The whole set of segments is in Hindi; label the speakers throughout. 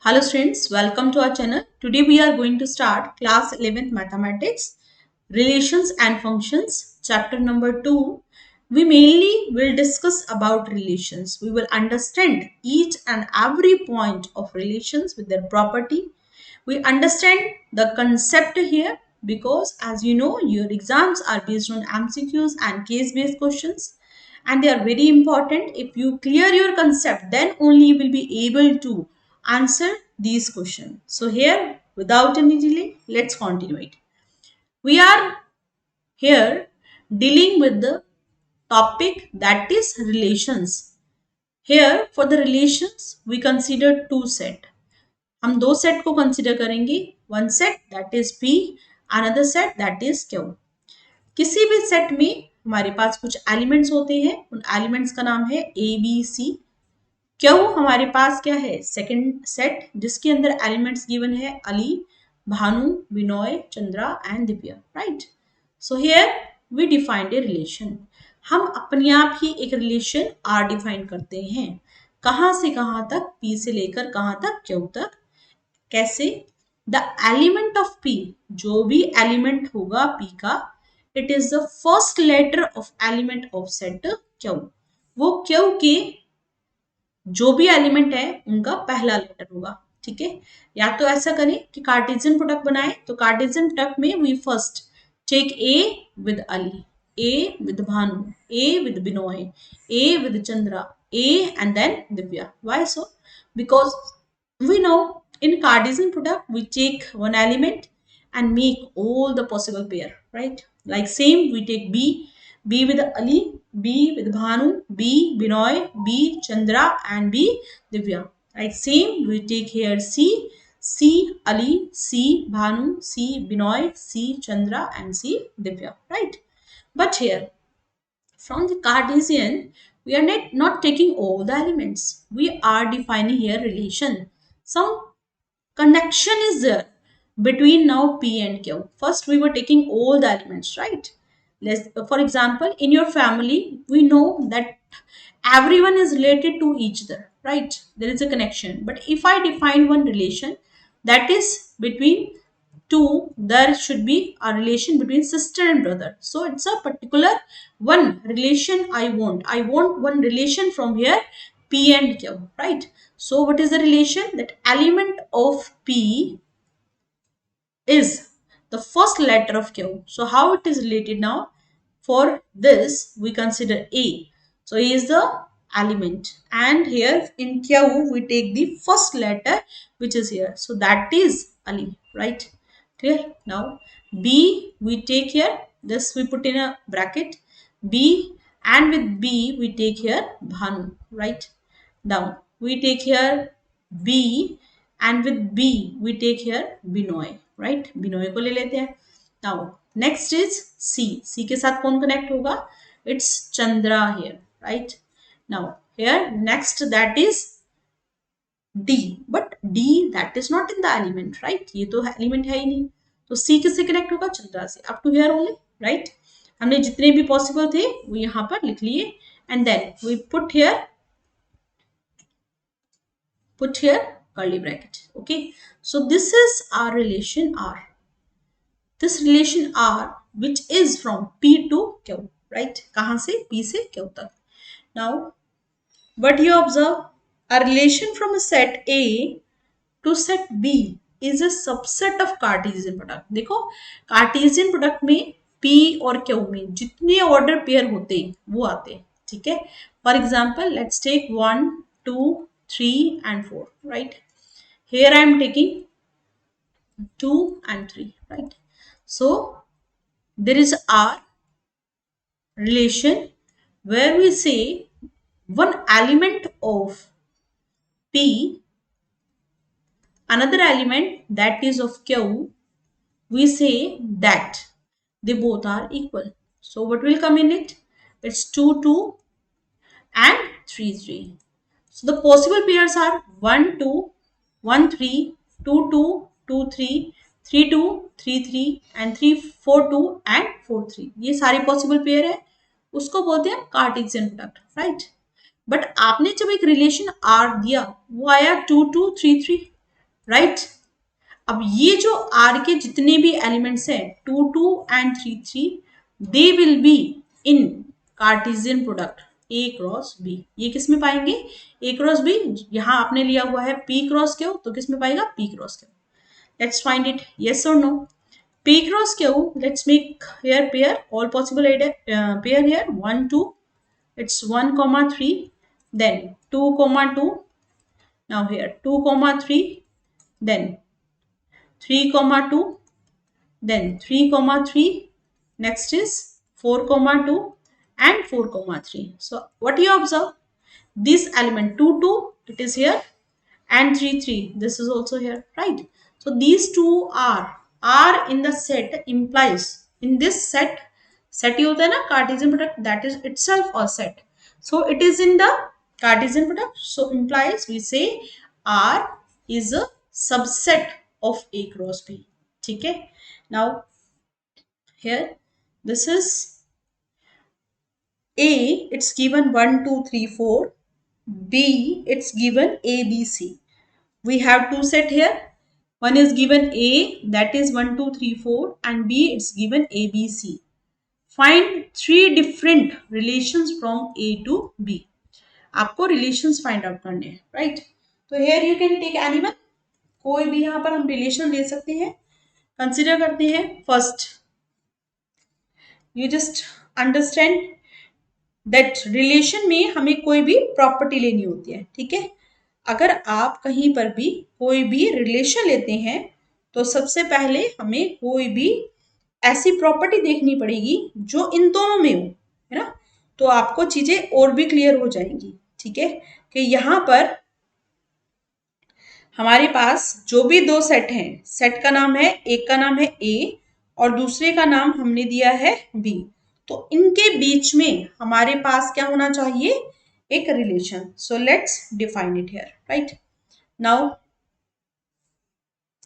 Speaker 1: Hello students, welcome to our channel. Today we are going to start class 11th mathematics, relations and functions, chapter number 2. We mainly will discuss about relations. We will understand each and every point of relations with their property. We understand the concept here because as you know your exams are based on MCQs and case based questions and they are very important. If you clear your concept, then only you will be able to answer these questions. So here, without any delay, let's continue it. We are here dealing with the topic that is relations. Here for the relations, we consider two set. हम दो सेट को कंसिडर करेंगे. One set that is P, another set that is Q. किसी भी सेट में हमारे पास कुछ एलिमेंट्स होते हैं. उन एलिमेंट्स का नाम है ए बी सी. क्यू हमारे पास क्या है? सेकंड सेट जिसके अंदर एलिमेंट्स गिवन है Ali, Bhanu, Vinoy, Chandra and Divya. Right. So here we defined a relation. हम अपने आप ही एक रिलेशन आर डिफाइन करते हैं. कहां से कहां तक? पी से लेकर कहां तक? क्यू तक. कैसे? द एलिमेंट ऑफ पी, जो भी एलिमेंट होगा पी का, it is the first letter of element of set Q. वो क्यू के जो भी एलिमेंट है उनका पहला लेटर होगा. ठीक है. या तो ऐसा करें कि कार्टेशियन प्रोडक्ट बनाए. तो कार्टेशियन प्रोडक्ट में we first take A with Ali, A with Bhanu, A with Binoy, A with Chandra, A and then Divya. Why so? Because we know in Cartesian product we take one element and make all the possible pair, right? Like same we take B with Ali, B with Bhanu, B Binoy, B Chandra and B Divya. Like same we take here C Ali, C Bhanu, C Binoy, C Chandra and C Divya, right? But here from the Cartesian we are not taking all the elements. We are defining here relation. Some connection is there between now P and Q. First we were taking all the elements, right? For example, in your family we know that everyone is related to each other, right? There is a connection. But if I define one relation that is between two, there should be a relation between sister and brother. So it's a particular one relation I want one relation from here P and Q, right? So what is the relation? That element of P is the first letter of Q. So how it is related now? For this we consider A. So A is the element and here in Q we take the first letter which is here. So that is Ali, right? Clear? Now B we take here, this we put in a bracket, B, and with B we take here Bhanu, right? Now we take here B and with B we take here Binoy, right? Binoy को ले लेते हैं. Now next is C. C के साथ कौन connect होगा? It's Chandra here, right? Now here next that is D, but D that is not in the element, right? ये तो element है ही नहीं. तो C किससे connect होगा? चंद्रा से. Up to here only, right? हमने जितने भी possible थे वो यहाँ पर लिख लिए and then we put here curly bracket. Okay, so this is our relation R. This relation R which is from P to Q, right? कहाँ से? P से Q तक. Now what you observe, a relation from a set A to set B is a subset of Cartesian product. देखो Cartesian product में P और Q में जितने order pair होते हैं वो आते हैं. ठीक है. For example, let's take 1, 2, 3 and 4, right? Here I am taking 2 and 3, right? So there is our relation where we say one element of P, another element that is of Q, we say that they both are equal. So what will come in it? It's 2, 2 and 3, 3. So the possible pairs are 1, 2, 1, 3, 2, 2, 2, 3, 3, 2, 3, 3 and 3, 4, 2 and 4, 3. ये सारे possible pair है. उसको बोलते हैं कार्टेशियन प्रोडक्ट, राइट? बट आपने जब एक रिलेशन आर दिया वो आया 2, 2, 3, 3. राइट। अब ये जो R के जितने भी एलिमेंट्स हैं 2 2 and 3 3, they will be in Cartesian product A cross B। ये किस में पाएंगे? A cross B। यहां आपने लिया हुआ है P क्रॉस Q, तो किस में पाएगा? P cross Q। Let's find it, yes और no. P cross Q, let's make here pair, all possible pair here, 1 2, it's 1 comma 3, then 2 comma 2, now here 2 comma 3, then 3 comma 2, then 3 comma 3, next is 4 comma 2 and 4 comma 3. So what you observe, this element 2 2, it is here, and 3 3, this is also here, right? So these two are in the set, implies in this set, set ही होता है ना Cartesian product, that is itself a set, so it is in the Cartesian product, so implies we say R is a subset of A cross B। ठीक है, now here this is A, it's given 1 2 3 4, B, it's given A B C, we have two set here, one is given A, that is 1 2 3 4, and B, it's given A B C। Find three different relations from A to B। आपको रिलेशंस फाइंड आउट करने हैं, राइट? तो here you can take animal, कोई भी यहाँ पर हम रिलेशन ले सकते हैं। कंसिडर करते हैं first, you just understand that relation में हमें कोई भी प्रॉपर्टी लेनी होती है, ठीक है? अगर आप कहीं पर भी कोई भी रिलेशन लेते हैं तो सबसे पहले हमें कोई भी ऐसी प्रॉपर्टी देखनी पड़ेगी जो इन दोनों में हो, है ना? तो आपको चीजें और भी क्लियर हो जाएंगी, ठीक है? कि यहां पर हमारे पास जो भी दो सेट हैं, सेट का नाम है, एक का नाम है A और दूसरे का नाम हमने दिया है B, तो इनके बीच में हमारे पास क्या होना चाहिए? एक relation. So let's define it here, right? Now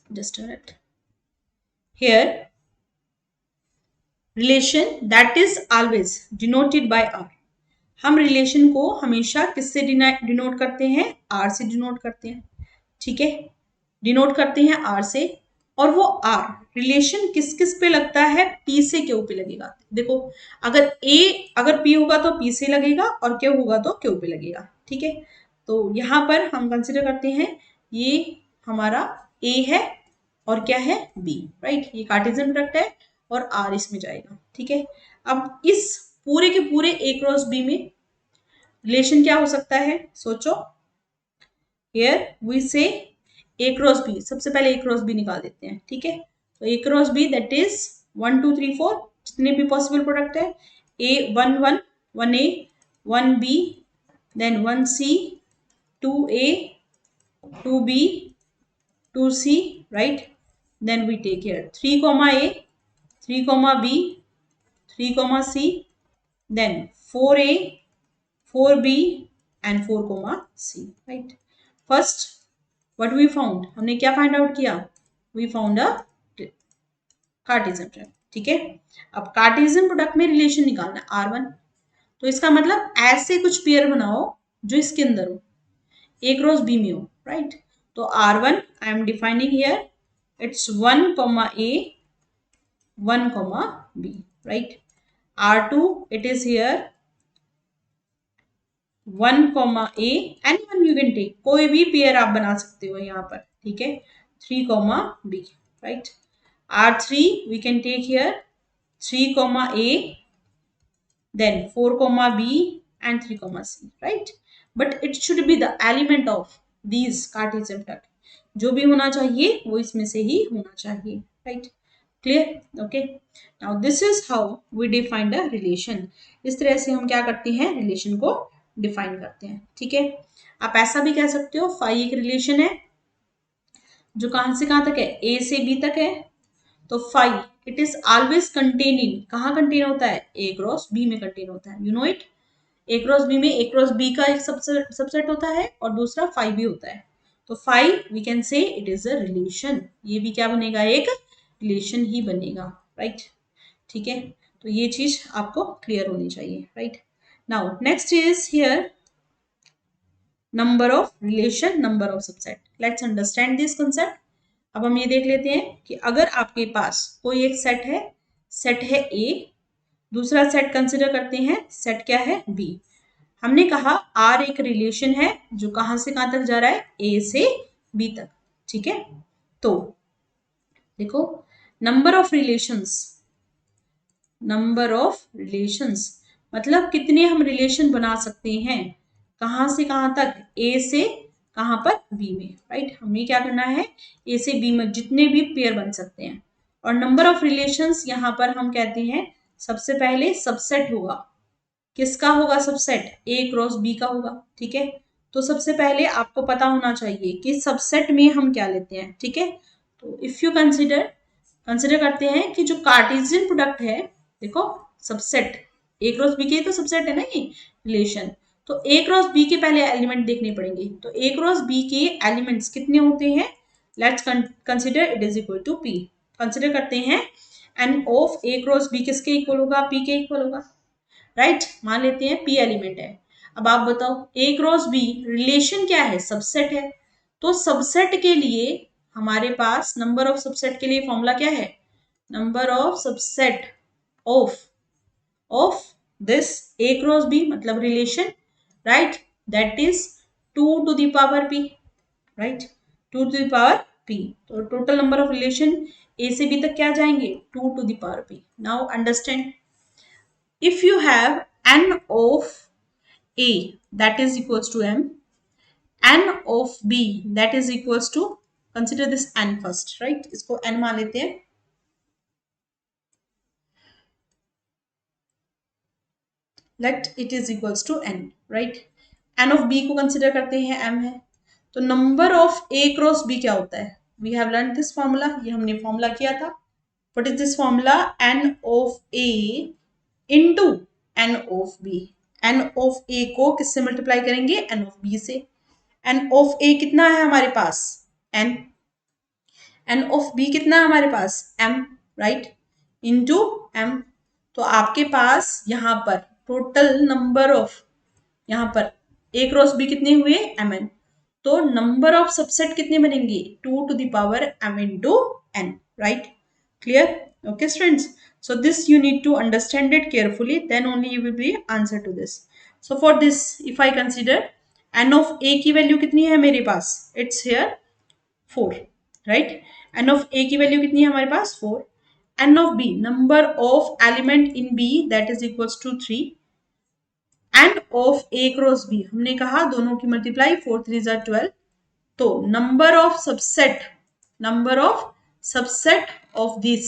Speaker 1: just a minute, here relation that is always denoted by R। हम रिलेशन को हमेशा किससे डिनोट करते हैं? R से डिनोट करते हैं, ठीक है? डिनोट करते हैं R से, और वो R रिलेशन किस किस पे लगता है? P से Q पे लगेगा। देखो, अगर P होगा तो P से लगेगा और Q होगा तो Q पे लगेगा, ठीक है? तो यहां पर हम कंसिडर करते हैं ये हमारा A है और क्या है? B, right? ये कार्टेशियन प्रोडक्ट है और R इसमें जाएगा, ठीक है? अब इस पूरे के पूरे A क्रॉस B में रिलेशन क्या हो सकता है? सोचो, हियर वी से A क्रॉस B, सबसे पहले A क्रॉस B निकाल देते हैं, ठीक है? तो A cross B that is 1 2 3 4, जितने भी पॉसिबल प्रोडक्ट है, A 1 1 1 A 1 B, then 1 C 2 A 2 B 2 C, right? Then we take here 3 comma A 3 comma B 3 comma C, then 4A 4B and 4 comma C, right? First what we found, हमने क्या फाइंड आउट किया? We found a Cartesian product, ठीक है? अब कार्टेशियन प्रोडक्ट में रिलेशन निकालना R1, तो इसका मतलब ऐसे कुछ पेयर बनाओ जो इसके अंदर हो, A क्रॉस B में हो, राइट? तो R1 I am defining here, it's 1 comma A 1 comma B, right? R2 it is here 1 comma A, anyone you can take, कोई भी पेयर आप बना सकते हो यहाँ पर, ठीक है? 3 comma B, right? R3 we can take here 3 comma A, then 4 comma B and 3 comma C, right? But it should be the element of these Cartesian product, जो भी होना चाहिए वो इसमें से ही होना चाहिए, right? Clear? Okay, now this is how we define the relation. इस तरह से हम क्या करते हैं? रिलेशन को डिफाइन करते हैं, ठीक है? आप ऐसा भी कह सकते हो, फाई एक रिलेशन है जो कहां से कहां तक है? ए से बी तक है, तो phi it is always contain in, कहां कंटेन होता है? ए क्रॉस बी में कंटेन होता है, you know it? A cross B में ए क्रॉस बी का एक सबसेट होता है और दूसरा फाई भी होता है, तो phi we can say it is a relation, ये भी क्या बनेगा? एक रिलेशन ही बनेगा, राइट? ठीक है, तो ये चीज आपको क्लियर होनी चाहिए, right? Now next is here number of relation, number of subset. Let's understand this concept. अब हम ये देख लेते हैं कि अगर आपके पास कोई एक सेट है ए, दूसरा सेट कंसिडर करते हैं, सेट क्या है बी। हमने कहा आर एक रिलेशन है जो कहां से कहां तक जा रहा है, ए से बी तक, ठीक है। तो देखो, number of relations, number of relations मतलब कितने हम रिलेशन बना सकते हैं, कहां से कहां तक, ए से कहां पर, बी में, राइट। हमें क्या करना है, ए से बी में जितने भी पेयर बन सकते हैं। और नंबर ऑफ रिलेशंस यहां पर हम कहते हैं सबसे पहले सबसेट होगा। किसका होगा सबसेट, ए क्रॉस बी का होगा, ठीक है। तो सबसे पहले आपको पता होना चाहिए कि सबसेट में हम क्या लेते हैं, ठीक है। तो इफ यू कंसिडर कंसिडर करते हैं कि जो कार्टेशियन प्रोडक्ट है, देखो सबसेट ए क्रॉस बी के तो सबसेट है ना ये रिलेशन। तो ए क्रॉस बी के पहले एलिमेंट देखने पड़ेंगे। तो ए क्रॉस बी के एलिमेंट्स कितने होते हैं, let's consider it is equal to P. Consider करते हैं N of A cross B किसके इक्वल होगा, पी के इक्वल होगा, राइट। मान लेते हैं पी एलिमेंट है। अब आप बताओ ए क्रॉस बी रिलेशन क्या है, सबसेट है। तो सबसेट के लिए हमारे पास नंबर ऑफ सबसेट के लिए फॉर्मूला क्या है, number of subset of of this A cross B मतलब relation, right, that is 2 to the power p, right, 2 to the power p। तो total number of relation A से बी तक क्या जाएंगे, 2 to the power p। Now understand, if you have n of a that is equals to m, n of b that is equals to, consider this n first, right, इसको n मान लेते हैं। let it is equals to n, right। n of b को कंसिडर करते हैं m है। तो number of a cross b क्या होता है, we have learn this formula, ये हमने फॉर्मूला किया था। What is this formula, n of a into n of b। n of a को किससे मल्टीप्लाई करेंगे, n of b से। n of a कितना है हमारे पास, n, n of b कितना है हमारे पास, m, राइट, इंटू m। तो आपके पास यहां पर टोटल नंबर ऑफ, यहां पर a क्रॉस b कितने हुए, mn। तो नंबर ऑफ सबसेट कितने बनेंगे, 2 to the power m into n, right, clear, okay students। so this you need to understand it carefully, then only you will be answer to this। so for this if I consider n of a की वैल्यू कितनी है मेरे पास, it's here 4, right। n of a की वैल्यू कितनी है हमारे पास 4। n of b number of element in b that is equals to 3। n of a cross b हमने कहा दोनों की मल्टीप्लाई 4 3 12। तो number of subset of this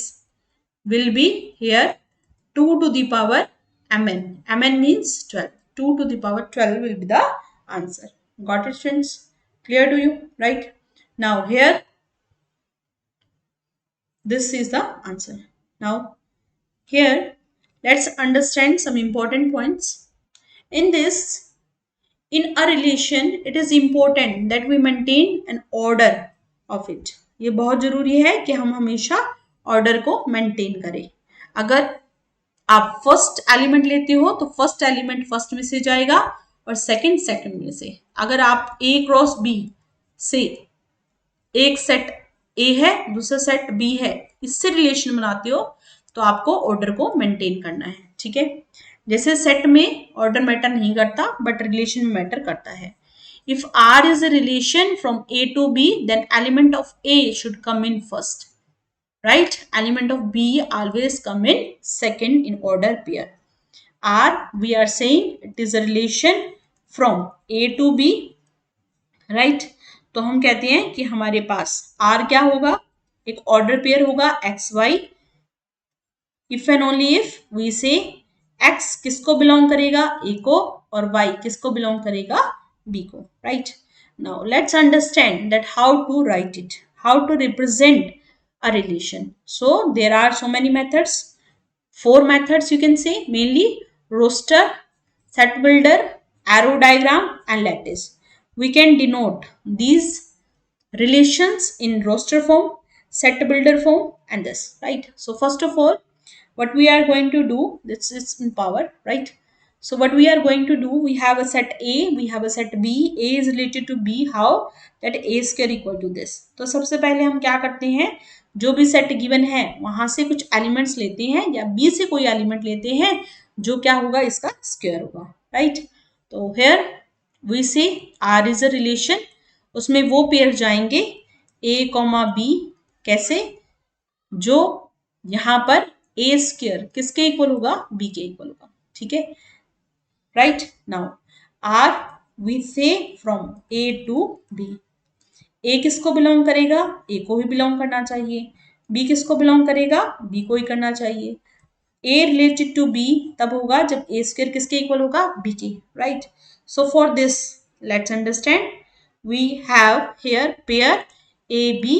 Speaker 1: will be here 2 to the power mn, mn means 12, 2 to the power 12 will be the answer। got it friends, clear to you, right। now here this is the answer। now here let's understand some important points in this। in a relation it is important that we maintain an order of it। ये बहुत जरूरी है कि हम हमेशा ऑर्डर को मेंटेन करें। अगर आप फर्स्ट एलिमेंट लेते हो तो फर्स्ट एलिमेंट फर्स्ट में से जाएगा और सेकंड सेकंड में से। अगर आप ए क्रॉस बी से एक सेट ए है दूसरा सेट बी है, इससे रिलेशन बनाते हो तो आपको ऑर्डर को मेंटेन करना है, ठीक है। जैसे सेट में ऑर्डर मैटर नहीं करता बट रिलेशन में मैटर करता है। If R is a relation from A to B then element of A should come in first, right, element of b always come in second in order pair। r we are saying it is a relation from a to b, right। तो हम कहते हैं कि हमारे पास r क्या होगा, एक ऑर्डर पेयर होगा X Y. If and only if we say x किसको बिलोंग करेगा, a को, और y किसको बिलोंग करेगा, b को, right. Now let's understand that how to write it, how to represent a relation। so there are so many methods, 4 methods you can say mainly: roster, set builder, arrow diagram and lattice। we can denote these relations in roster form, set builder form and this, right। so first of all what we are going to do, this is in power, right। So what we are going to do, we have a set A, we have a set B. A is related to B. How? That A square equal to this. तो सबसे पहले हम क्या करते हैं, जो भी सेट गिवन है वहां से कुछ एलिमेंट्स लेते हैं या B से कोई एलिमेंट लेते हैं जो क्या होगा, इसका स्क्वायर होगा, राइट। तो हेयर वी से R इज अ रिलेशन, उसमें वो पेयर जाएंगे A कॉमा B, कैसे, जो यहां पर A स्क्वायर किसके इक्वल होगा, B के इक्वल होगा, ठीक है। Right now, R we say from A to B. A किसको बिलोंग करेगा, A को भी बिलोंग करना चाहिए। B किसको बिलोंग करेगा, B को ही करना चाहिए। A रिलेटेड टू B तब होगा जब A स्क्वायर किसके इक्वल होगा, B के, right. So for this let's understand, we have here pair AB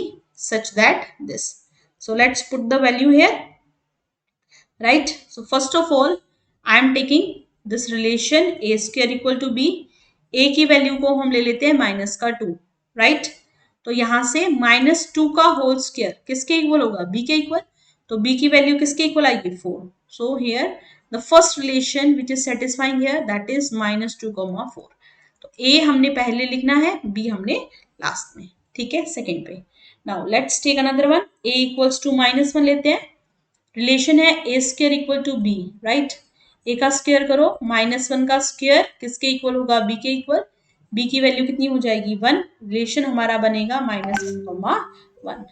Speaker 1: such that this. So let's put the value here, right? So first of all, I am taking this relation A square equal to B. A की वैल्यू को हम ले लेते हैं माइनस का 2, राइट। तो यहां से -2 का होल स्क्वायर किसके इक्वल होगा, B के इक्वल। तो B की वैल्यू किसके इक्वल आएगी, 4। So here the first relation which is satisfying here, that is -2,4। तो A हमने पहले लिखना है, B हमने लास्ट में, ठीक है, सेकेंड पे। Now let's take another one, A equals to -1 लेते हैं। रिलेशन है A square equal to B, right. A का स्क्वायर करो, -1 का स्क्वायर किसके इक्वल होगा, बी के इक्वल। बी की वैल्यू कितनी हो जाएगी, 1। रिलेशन हमारा बनेगा -1,1।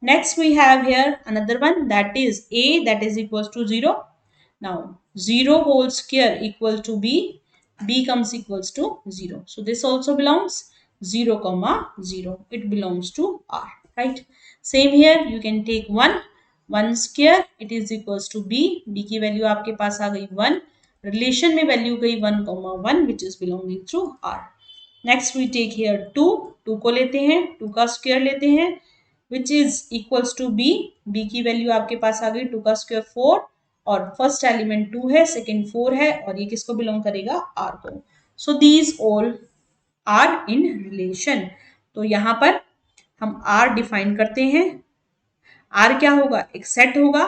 Speaker 1: Next we have here another one, that is A that is equal to 0। Now 0 whole square equal to B, b comes equals to 0. So this also belongs 0, 0. It belongs to R, right? Same here, you can take 1 square, it is equals to b. b की वैल्यू आपके पास आ गई 1, रिलेशन में वैल्यू गई 1,1 which is belonging to R. Next we take here 2 को लेते हैं, 2 का स्क्वायर लेते हैं which is equals to b. b की वैल्यू आपके पास आ गई 2 का स्क्वायर 4, और फर्स्ट एलिमेंट 2 है, सेकेंड 4 है, और ये किसको बिलोंग करेगा, R को। So these all are in relation. तो यहां पर हम R डिफाइन करते हैं। R क्या होगा, एक सेट होगा,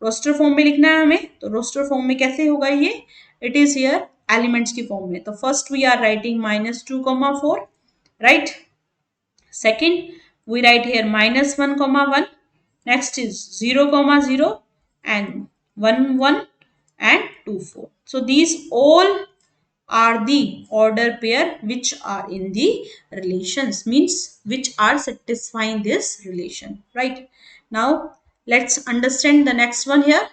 Speaker 1: रोस्टर फॉर्म में लिखना है हमें। तो रोस्टर फॉर्म में कैसे होगा ये, इट इज हियर एलिमेंट्स की फॉर्म में। तो first we are writing -2,4, right. Second we write here -1,1. Next is 0, 0 and 1, 1 and 2, 4. So these all are the order pair which are in the relations, means which are satisfying this relation, right? Now let's understand the next one here.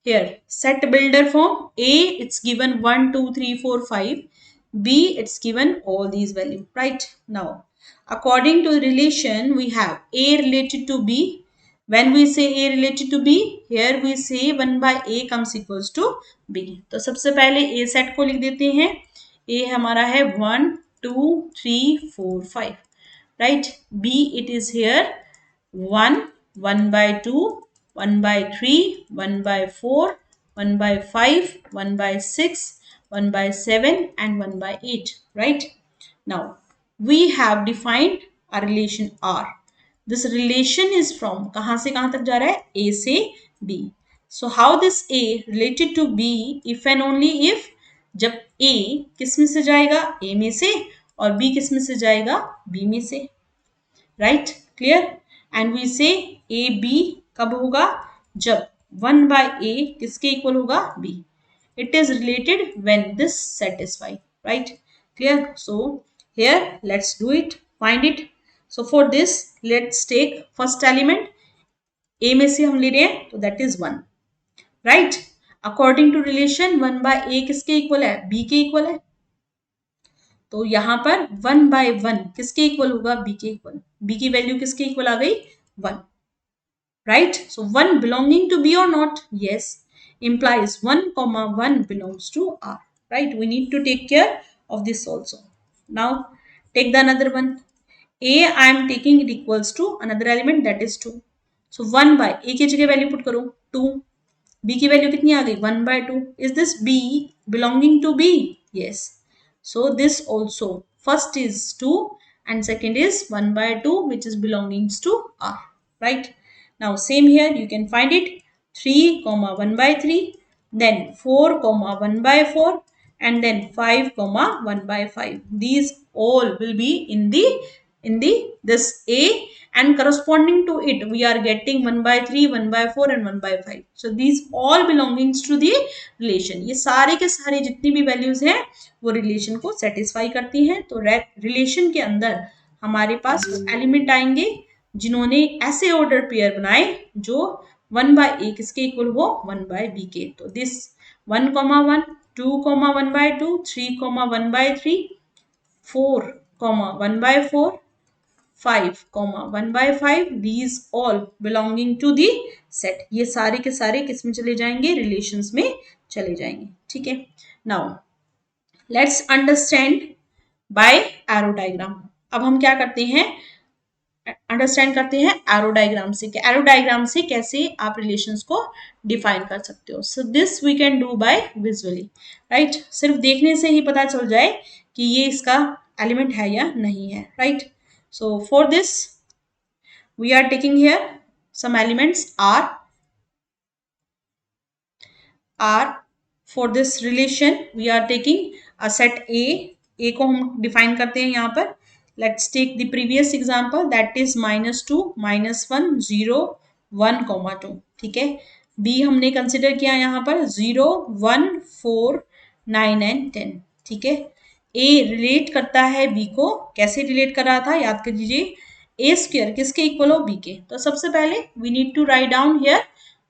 Speaker 1: Here set builder form, A it's given 1, 2, 3, 4, 5. B it's given all these values, right? Now according to the relation, we have A related to B. When we say A related to B, here we say 1 by A comes equals to B. तो सबसे पहले A सेट को लिख देते हैं। A हमारा है 1, 2, 3, 4, 5, right? B it is here 1, 1 by 2, 1 by 3, 1 by 4, 1 by 5, 1 by 6, 1 by 7 and 1 by 8, right? Now we have defined a relation R. This relation is from कहां से कहां तक जा रहा है, A से B. So how this A related to B if and only if, जब A किस में से जाएगा, A में से, और B किस में से जाएगा, B में से, right? Clear? And we say A B कब होगा, जब 1 by A किसके इक्वल होगा, B. It is related when this satisfied, right? Clear? So here let's do it, find it. So for this let's take first element, A में से हम ले रहे हैं, तो that is 1, right? According to relation 1 by A किसके इक्वल है, B के इक्वल है। तो यहां पर 1 by 1 किसके इक्वल होगा, B के इक्वल। B की वैल्यू किसके इक्वल आ गई, 1, right? So 1 belonging to B or not, yes, implies 1, 1 belongs to R, right? We need to take care of this also. Now take the another one. A I am taking it equals to another element, that is 2. So 1 by A की जगह वैल्यू पुट करो 2, B की वैल्यू कितनी आ गई, 1 by 2. Is this B belonging to B? Yes. So this also, first is 2 and second is 1 by 2 which is belongings to R, right? Now same here, you can find it 3, 1 by 3. then 4 comma 1 by 4, and then 5 comma 1 by 5. These all will be in the this A, and corresponding to it we are getting 1 by 3, 1 by 4 and 1 by 5. So these all belongings to the relation. ये सारे के सारे जितनी भी वैल्यूज हैं वो रिलेशन को सेटिस्फाई करती हैं. तो रिलेशन के अंदर हमारे पास वो एलिमेंट आएंगे जिन्होंने ऐसे ऑर्डर पेयर बनाए जो 1 बाय ए किसके इक्वल हो 1 बाय बी के. तो this 1 comma 1, 2 comma 1 by 2, 3 comma 1 by 3, 4 comma 1 by 4, 5 comma 1 by 5. these all belonging to the set. ये सारे के सारे किस में चले जाएंगे रिलेशंस में चले जाएंगे. ठीक है. Now let's understand by arrow diagram. अब हम क्या करते हैं अंडरस्टैंड करते हैं एरो डायग्राम से कि एरो डायग्राम से कैसे आप रिलेशंस को डिफाइन कर सकते हो. So this we can do by visually, right. सिर्फ देखने से ही पता चल जाए कि ये इसका एलिमेंट है या नहीं है, right. So for this we are taking here some elements R for this relation we are taking a set A को हम डिफाइन करते हैं यहाँ पर. Let's take the previous example, that is -2, -1, 0, 1, 2. ठीक है. B हमने कंसिडर किया यहाँ पर 0, 1, 4, 9 and 10. ठीक है. A रिलेट करता है B को. कैसे रिलेट कर रहा था याद कर लीजिए. A स्क्वायर किसके इक्वल हो B के. तो सबसे पहले we need to write down here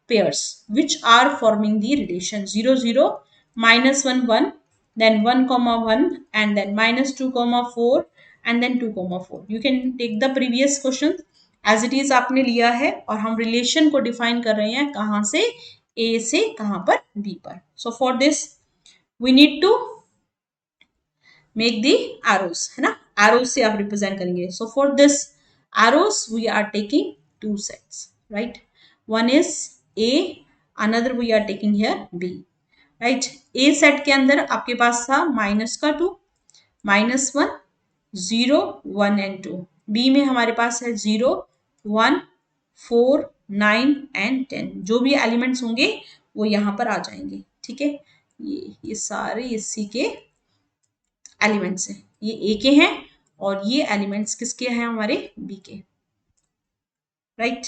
Speaker 1: pairs which are forming the relation 0, 0, -1, 1, then 1, 1 and then -2, 4 and then 2, 4. You can take the previous question as it is आपने लिया है और हम रिलेशन को डिफाइन कर रहे हैं कहाँ से A से कहाँ पर B पर. So for this we need to make the arrows, है ना. arrows से आप रिप्रेजेंट करेंगे. So for this arrows we are taking two sets, right. one is A, another we are taking here B, right. A set के अंदर आपके पास था -2, -1, 0, 1 and 2. B में हमारे पास है 0, 1, 4, 9 and 10. जो भी एलिमेंट्स होंगे वो यहाँ पर आ जाएंगे. ठीक है. ये सारे इसी के एलिमेंट्स हैं. ये A के हैं और ये एलिमेंट्स किसके हैं हमारे B के, right.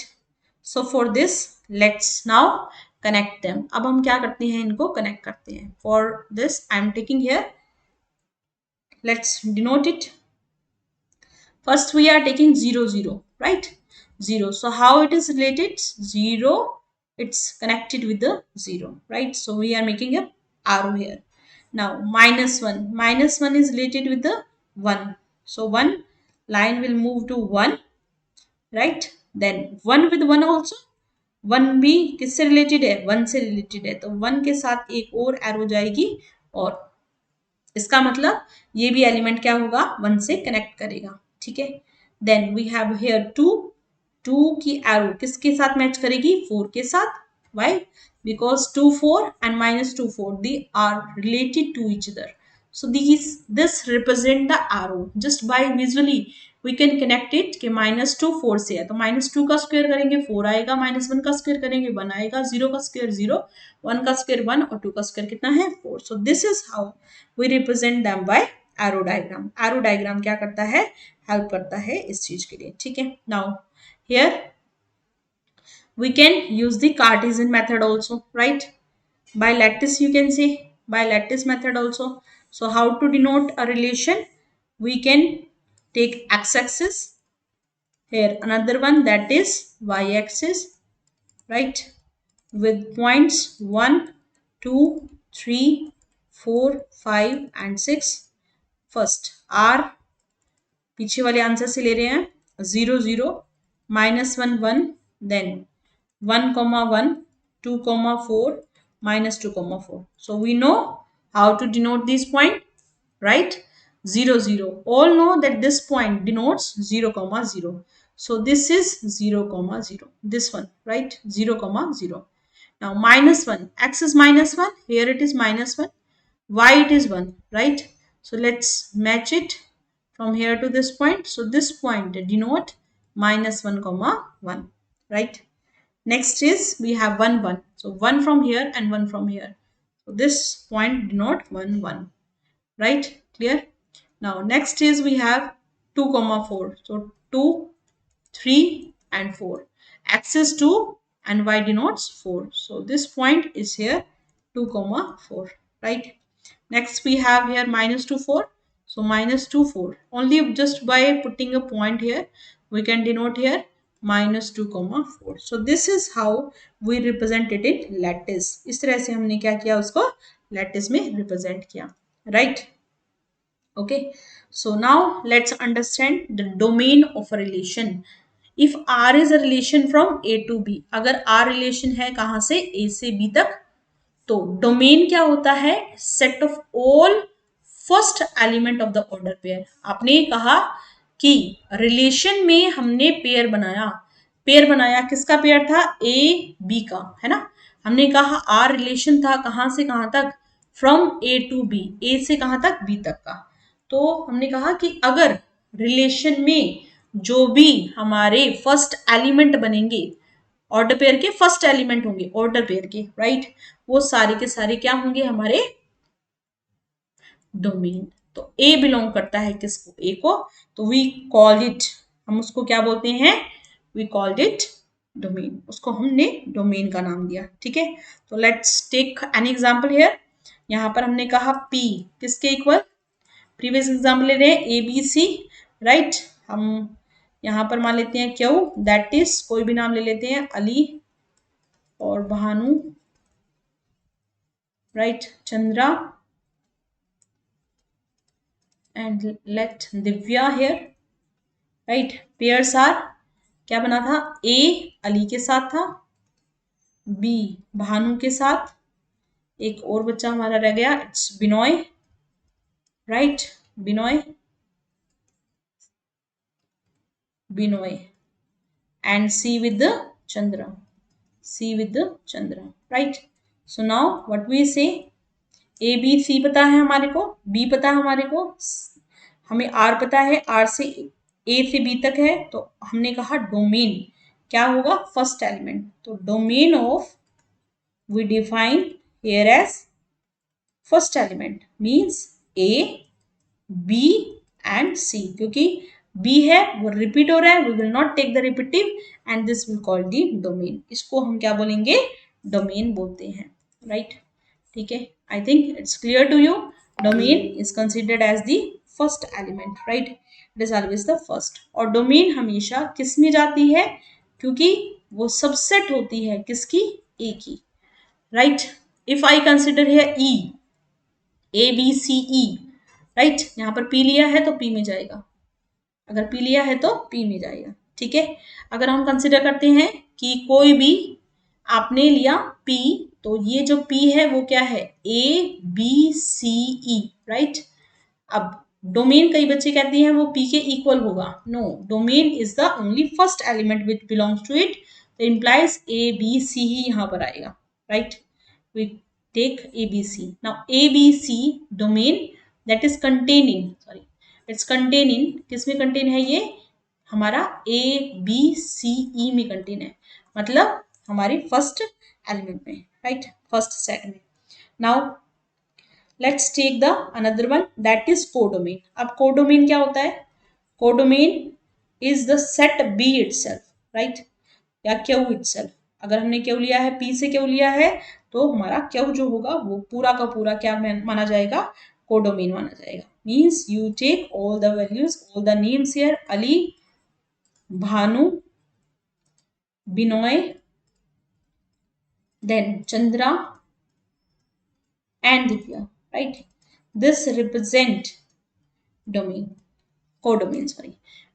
Speaker 1: So for this let's now connect them. अब हम क्या करते हैं इनको कनेक्ट करते हैं. For this I am taking here, let's denote it. First we are taking 0, 0, right. 0. So how it is related? 0, it's connected with the 0, right. So we are making a arrow here. Now -1. -1 is related with the 1. So 1 line will move to 1, right. Then 1 with 1 also. 1 भी किससे रिलेटेड है 1 से रिलेटेड है. तो 1 के साथ एक और एरो जाएगी और इसका मतलब ये भी एलिमेंट क्या होगा 1 से कनेक्ट करेगा. ठीक है. देन वी हैव हियर 2 की एरो किसके साथ मैच करेगी 4 के साथ. Y? Because 2, 4 and -2, 4 they are related to each other. So this represent the arrow. Just by visually we can connect it कि -2 4 से है तो -2 का स्क्वायर करेंगे 4 आएगा, -1 का स्क्वायर करेंगे 1 आएगा, 0 का स्क्वायर 0, 1 का स्क्वायर 1 और 2 का स्क्वायर कितना है 4. So this is how we represent them by arrow diagram. arrow diagram क्या करता है हेल्प करता है इस चीज के लिए. ठीक है. Now here we can use the Cartesian method also, right. By lattice you can say, by lattice method also. So how to denote a relation? We can take x-axis, here another one that is y-axis, right, with points 1, 2, 3, 4, 5 and 6. First R पीछे वाले आंसर से ले रहे हैं 0, 0, -1, 1, then 1, 1, 2, 4, -2, 4. So we know how to denote this point, right. 0, 0. All know that this point denotes 0, 0. So this is 0, 0. This one, right. 0, 0. Now -1. X is -1. Here it is -1. Y it is 1, right. So let's match it from here to this point. So this point denote -1, 1, right. Next is we have 1, 1. So 1 from here and 1 from here. this point denote 1 1, right? Clear? Now next is we have 2 comma 4. So 2, 3 and 4. X is 2 and Y denotes 4. So this point is here 2 comma 4, right? Next we have here minus 2 4. So minus 2 4. Only just by putting a point here we can denote here minus 2 comma 4. So this is how we represent it in lattice. इस तरह से हमने क्या किया उसको lattice में represent किया, right? Okay, so now let's understand the domain of a relation. If R is a relation from A to B, अगर R relation है कहाँ से A से B तक, तो डोमेन क्या होता है? Set of all first element of the order pair. आपने कहा कि रिलेशन में हमने पेयर बनाया किसका पेयर था? ए बी का, है ना? हमने कहा आर रिलेशन था कहां से कहां तक? फ्रॉम ए टू बी, ए से कहां तक? बी तक का. तो हमने कहा कि अगर रिलेशन में जो भी हमारे फर्स्ट एलिमेंट बनेंगे, ऑर्डर पेयर के फर्स्ट एलिमेंट होंगे ऑर्डर पेयर के, राइट, वो सारे के सारे क्या होंगे? हमारे डोमेन. तो ए बिलोंग करता है किसको? ए को. तो वी कॉल इट, हम उसको क्या बोलते हैं? We called it domain. उसको हमने डोमेन का नाम दिया, ठीक है? तो let's take an example here. यहां पर हमने कहा पी किसके इक्वल? प्रीवियस एग्जाम्पल ले रहे हैं ए बी सी, राइट. हम यहां पर मान लेते हैं क्यू, दैट इज कोई भी नाम ले लेते हैं, अली और Bhanu, right, Chandra and let Divya here, right. Pairs are क्या बना था? ए अली के साथ था, बी भानु के साथ, एक और बच्चा हमारा रह गया, it's Binoy, right, Binoy and C with the Chandra. C with the Chandra, right? So now what we say? A B C पता है हमारे को, B पता है हमारे को, हमें R पता है, R से A से B तक है. तो हमने कहा डोमेन क्या होगा? First element. तो domain of we define here as first element means A, B and C. क्योंकि B है वो रिपीट हो रहा है, we will not take the repetitive and this will call the domain. इसको हम क्या बोलेंगे? डोमेन बोलते हैं, राइट? ठीक है, I think it's clear to you. Domain is considered as the first element, right? It is always the first. और डोमेन हमेशा किस में जाती है? क्योंकि वो सबसेट होती है किसकी? ए की, right. If I consider here E, A B C E, right, यहां पर पी लिया है तो पी में जाएगा, अगर पी लिया है तो पी में जाएगा, ठीक है? अगर हम कंसिडर करते हैं कि कोई भी आपने लिया पी, तो ये जो पी है वो क्या है? A B C E, right. अब डोमेन कई बच्चे कहते हैं वो पी के इक्वल होगा. No, domain is the only first element which belongs to it. तो इम्प्लाइज ए बी सी ही यहां पर आएगा, right. We take A B C. Now A B C domain that is containing, sorry, it's containing, किस में कंटेन है? ये हमारा ए बी सी ई में कंटेन है, मतलब हमारी फर्स्ट एलिमेंट में, राइट, फर्स्ट सेट में. Now let's take the another one that is codomain. अब कोडोमेन क्या होता है? Codomain is the set B itself, right, या क्यू इटसेल्फ. अगर हमने क्यू लिया है, पी से क्यू लिया है, तो हमारा क्यू जो होगा वो पूरा का पूरा क्या माना जाएगा? कोडोमेन माना जाएगा. Means you take all the values, all the names here, Ali, Bhanu, Binoy, then Chandra and Divya, right? This represent domain, codomain, sorry.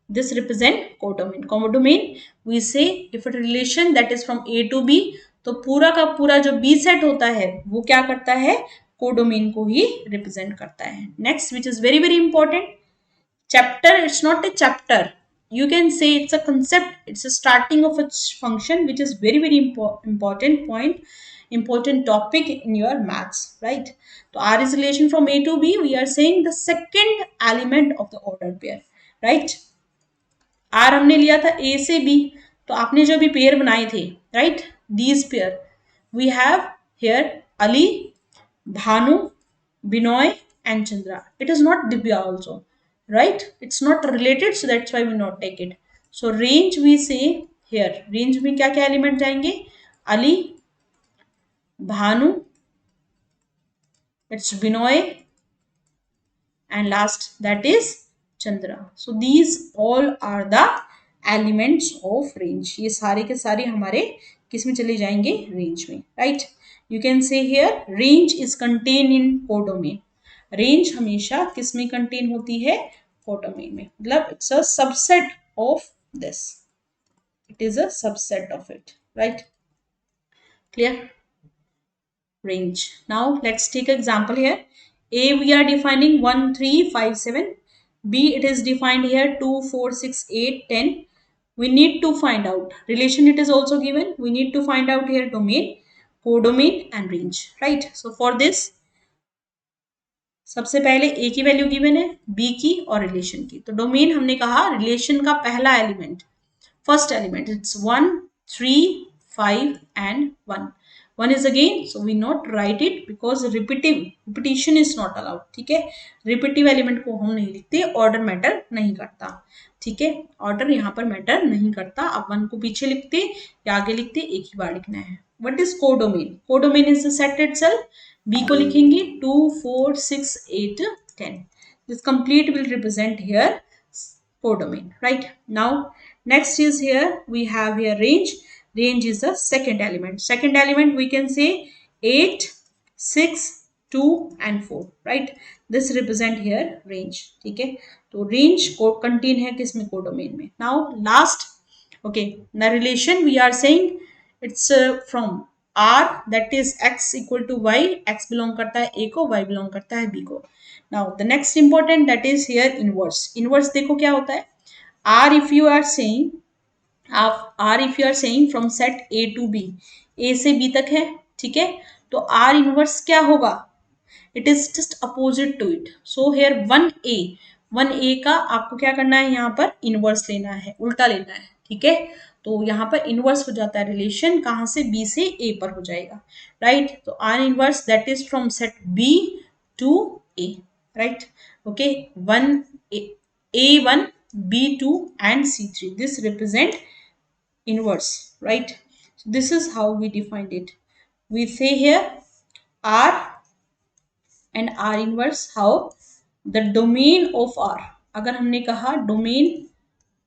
Speaker 1: This represent codomain. Codomain, we say if a relation that is from A to B, तो पूरा का पूरा जो B सेट होता है वो क्या करता है? कोडोमेन को ही रिप्रेजेंट करता है. Next which is very very important, chapter. It's not a chapter, you can say it's a concept, it's a starting of a function, which is very very important point, important topic in your maths, right? So R is relation from A to B, we are saying the second element of the ordered pair, right? R हमने लिया था A से B, तो आपने जो भी पेयर बनाए थे, right, these pair we have here Ali Bhanu, Binoy and Chandra. It is not Divya also, right? It's not related, so that's why we not take it. So range we say here, range में क्या क्या एलिमेंट जाएंगे? Ali, Bhanu, it's Binoy, and last that is Chandra. So these all are the elements of range. ये सारे के सारे हमारे किस में चले जाएंगे? रेंज में, right? You can say here range is contain in codomain. Range हमेशा किस में कंटेन होती है? कोडोमेन में. मतलब it's a subset of this. It is a subset of it, right? Clear? Range. Now let's take an example here. A, we are defining 1, 3, 5, 7. B, it is defined here 2, 4, 6, 8, 10. We need to find out. Relation it is also given. We need to find out here domain, codomain and range. Right. So for this, सबसे पहले A की वैल्यू गिवन है, B की और रिलेशन की. तो डोमेन हमने कहा रिलेशन का पहला element, first element, it's 1, 3, 5 and 1. 1 is again, so we not write it because repetition is not allowed. ठीक है, रिपीटिव एलिमेंट को हम नहीं लिखते, ऑर्डर मैटर नहीं करता. ठीक है, ऑर्डर यहाँ पर मैटर नहीं करता. आप 1 को पीछे लिखते या आगे लिखते, एक ही बार लिखना है. What is codomain? Codomain is the set itself. B को लिखेंगे 2, 4, 6, 8, 10. This complete will represent here codomain, right? Now next is here we have here range. Range is the second element. Second element we can say 8, 6, 2 and 4, right? This represent here range. ठीक है, तो range को contain है किसमें? कोडोमेन में. Now last, okay, the relation we are saying it's from R, that is x equal to y. X belong करता है A को, Y belong करता है B को. Now the next important, that is here inverse. Inverse देखो क्या होता है? R if you are saying, R if you are saying from set A to B, A से B तक है, ठीक है, तो R inverse क्या होगा? It is just opposite to it. So here 1A का आपको क्या करना है? यहाँ पर इनवर्स लेना है, उल्टा लेना है. ठीक है, तो यहाँ पर इनवर्स हो जाता है रिलेशन, कहाँ से? B से A पर हो जाएगा, राइट? तो R inverse that is from set B to A, right? Okay, 1 A1, B2 and C3. This represent inverse, right? So this is how we defined it. We say here R and R inverse. How? The domain of R. अगर हमने कहा डोमेन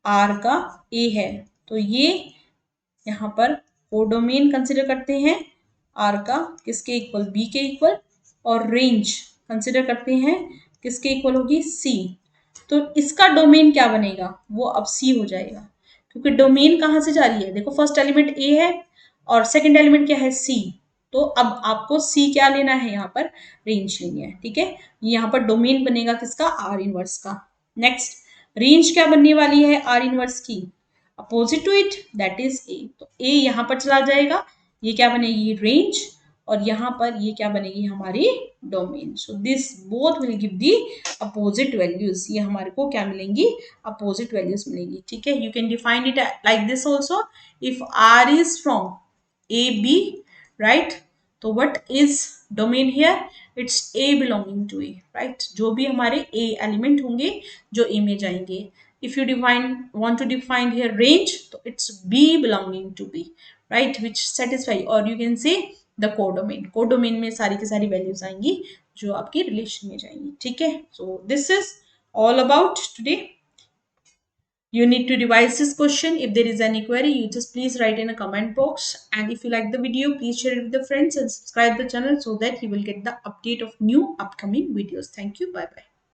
Speaker 1: R का A है, तो ये यहाँ पर कोडोमेन कंसिडर करते हैं R का किसके इक्वल? B के इक्वल. और रेंज कंसिडर करते हैं किसके इक्वल होगी? C. तो इसका डोमेन क्या बनेगा? वो अब C हो जाएगा, क्योंकि डोमेन कहाँ से जा रही है? देखो फर्स्ट एलिमेंट A है और सेकंड एलिमेंट क्या है? C. तो अब आपको C क्या लेना है? यहाँ पर रेंज लेनी है. ठीक है, यहाँ पर डोमेन बनेगा किसका? R इनवर्स का. नेक्स्ट, रेंज क्या बनने वाली है R इनवर्स की? Opposite to it, that is A. तो A यहाँ पर चला जाएगा, ये क्या बनेगी? रेंज. और यहाँ पर ये क्या बनेगी? हमारी domain. So this both will give the opposite values. ये हमारे को क्या मिलेंगी? अपोजिट वैल्यूज मिलेंगी. ठीक है, you can define it like this also. If R is from A B, right? तो what is domain here? It's A belonging to A, right? जो भी हमारे A एलिमेंट होंगे जो A में जाएंगे. If you want to define here range, so it's B belonging to B, right? Which satisfy, or you can say the codomain. Codomain में सारी की सारी values आएंगी जो आपकी relation में जाएंगी. ठीक है? So this is all about today. You need to revise this question. If there is any query, you just please write in a comment box. And if you like the video, please share it with the friends and subscribe the channel so that you will get the update of new upcoming videos. Thank you. Bye bye.